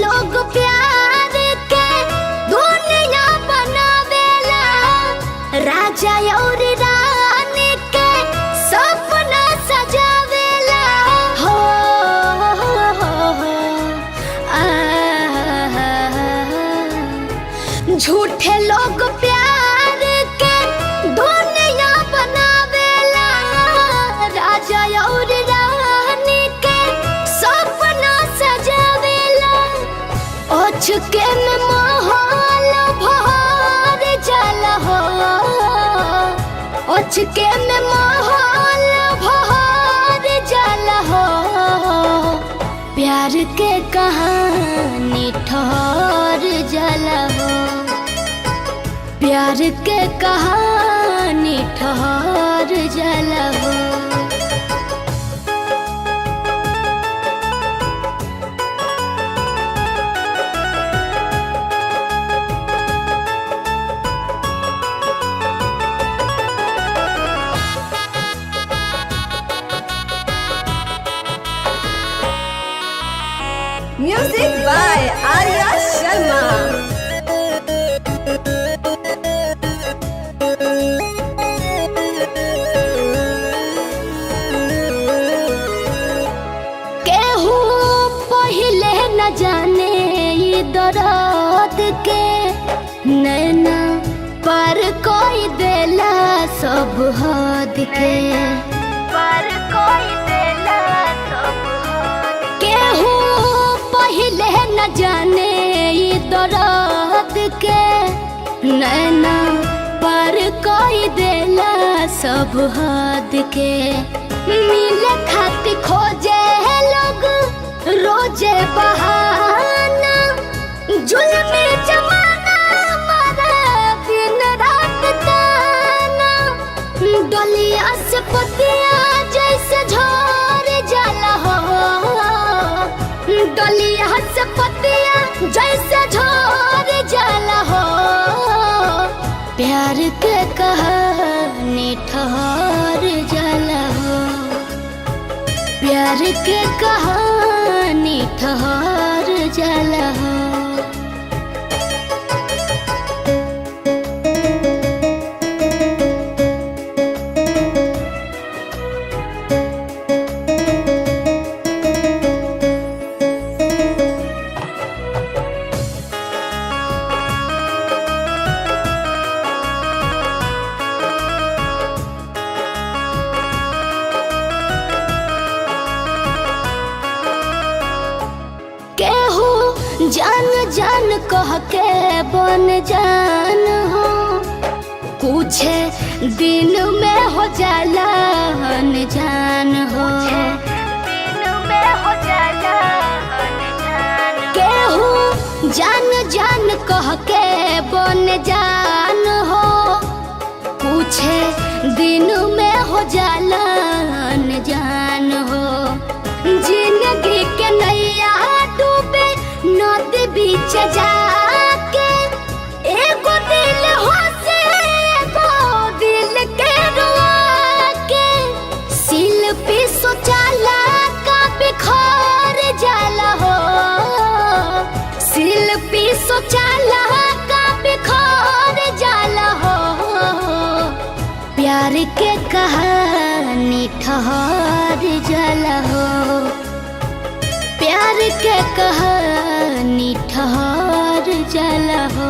लोग प्यार के दुनिया बनावेला, राजा और रानी के सपना सजावेला। हो झूठे लोग प्यार के दुनिया बनावेला, राजा और रानी के सपना सजावेला। ओछके में माहौल भर जाला हो, ओछके में माहौल भर जाला हो। प्यार के कहानी ठहर जाला हो, प्यार के कहानी ठहर जाला हो। Music by Arya Sharma. केहू पहिले न जाने ये दर्द के, नैना पर कोई देला सब हद के, पर कोई देला सब हद के। केहू पहिले न जाने ये दर्द के, नैना पर कोई देला सब हद के। मिले खातिर खोजे लोग रोजे बहाना, जुल्मी जमाना मारे दिन रात ताना। डलिया से पतिया जैसे झड़ जाला हो, डलिया से पतिया जैसे झड़ जाला हो। प्यार के कहानी ठहर जाला हो, प्यार के कहानी ठहर जाला हो। केहू जान जान कह के बन जान हो, कुछ दिन में हो जाला अनजान हो। केहू जान जान कह के बन जान हो, कुछ दिन में हो जाला अनजान हो। जिंदगी के नैया डूबे नदी बीच जाके, एगो दिल हंसे एगो दिल के रुआ के। शिल्पी सोचाला का बिखर जाला हो, शिल्पी सोचाला का बिखर जाला हो। प्यार के कहानी ठहर जाला हो, प्यार के कहानी ठहर जाला हो।